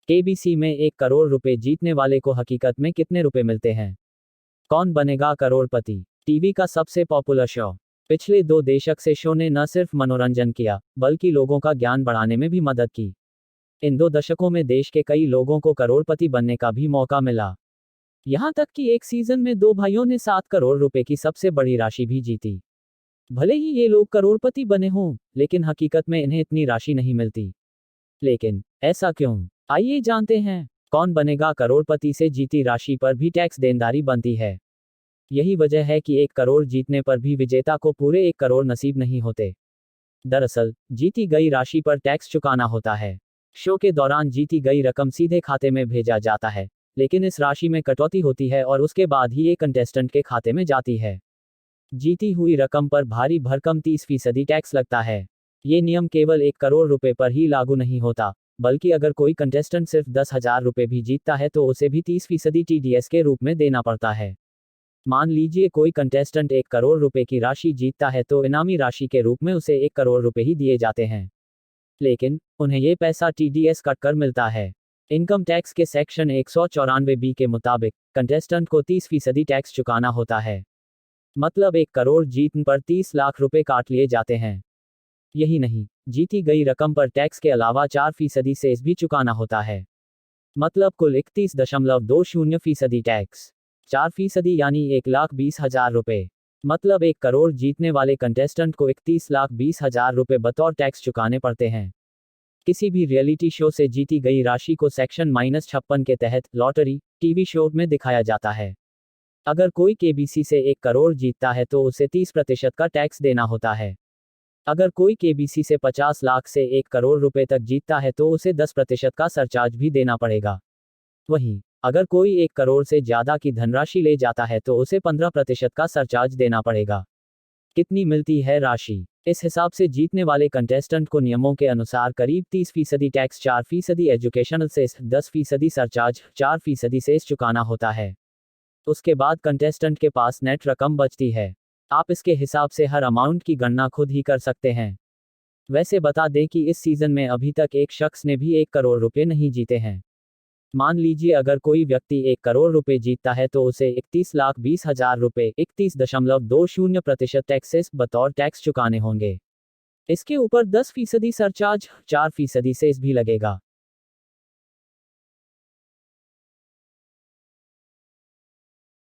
KBC में 1 करोड़ रुपए जीतने वाले को हकीकत में कितने रुपए मिलते हैं? कौन बनेगा करोड़पति? टीवी का सबसे पॉपुलर शो। पिछले 2 दशक से शो ने न सिर्फ मनोरंजन किया, बल्कि लोगों का ज्ञान बढ़ाने में भी मदद की। इन 2 दशकों में देश के कई लोगों को करोड़पति बनने का भी मौका मिला। यहां तक कि एक सीजन में 2 भाइयों ने 7 करोड़ रुपए की सबसे बड़ी राशि भी जीती। भले ही ये लोग करोड़पति बने हों, लेकिन हकीकत में इन्हें इतनी राशि नहीं मिलती। लेकिन ऐसा क्यों? आइए जानते हैं। कौन बनेगा करोड़पति से जीती राशि पर भी टैक्स देनदारी बनती है। यही वजह है कि 1 करोड़ जीतने पर भी विजेता को पूरे 1 करोड़ नसीब नहीं होते। दरअसल, जीती गई राशि पर टैक्स चुकाना होता है। शो के दौरान जीती गई रकम सीधे खाते में भेजा जाता है, लेकिन इस राशि में कटौती होती है और उसके बाद ही ये कंटेस्टेंट के खाते में जाती है। जीती हुई रकम पर भारी भरकम 30% टैक्स लगता है। ये नियम केवल 1 करोड़ रुपए पर ही लागू नहीं होता, बल्कि अगर कोई कंटेस्टेंट सिर्फ 10,000 रुपए भी जीतता है तो उसे भी 30% टीडीएस के रूप में देना पड़ता है। मान लीजिए कोई कंटेस्टेंट 1 करोड़ रुपए की राशि जीतता है तो इनामी राशि के रूप में उसे 1 करोड़ रुपए ही दिए जाते हैं। लेकिन उन्हें ये पैसा टीडीएस कटकर मिलता है। इनकम टैक्स के सेक्शन 194B के मुताबिक कंटेस्टेंट को 30% टैक्स चुकाना होता है। मतलब 1 करोड़ जीतने पर 30 लाख रुपए काट लिए जाते हैं। यही नहीं, जीती गई रकम पर टैक्स के अलावा 4% सेस भी चुकाना होता है। मतलब कुल 31.20% टैक्स। 4% यानी 1,20,000 रुपए। मतलब 1 करोड़ जीतने वाले कंटेस्टेंट को 31,20,000 रुपए बतौर टैक्स चुकाने पड़ते हैं। किसी भी रियलिटी शो से जीती गई राशि को सेक्शन -56 के तहत लॉटरी टीवी शो में दिखाया जाता है। अगर कोई केबीसी से 1 करोड़ जीतता है तो उसे 30% का टैक्स देना होता है। अगर कोई केबीसी से 50 लाख से 1 करोड़ रुपए तक जीतता है तो उसे 10% का सरचार्ज भी देना पड़ेगा। वहीं अगर कोई 1 करोड़ से ज्यादा की धनराशि ले जाता है तो उसे 15% का सरचार्ज देना पड़ेगा। कितनी मिलती है राशि? इस हिसाब से जीतने वाले कंटेस्टेंट को नियमों के अनुसार करीब 30% tax, 4% educational cess, 10% surcharge, 4% cess चुकाना होता है। उसके बाद कंटेस्टेंट के पास नेट रकम बचती है। आप इसके हिसाब से हर अमाउंट की गणना खुद ही कर सकते हैं। वैसे बता दें कि इस सीजन में अभी तक एक शख्स ने भी 1 करोड़ रुपए नहीं जीते हैं। मान लीजिए अगर कोई व्यक्ति 1 करोड़ रुपए जीतता है तो उसे 31,20,000 रुपए 31.20% टैक्सेस बतौर टैक्स चुकाने होंगे। इसके ऊपर 10% सरचार्ज, 4% सेस भी लगेगा।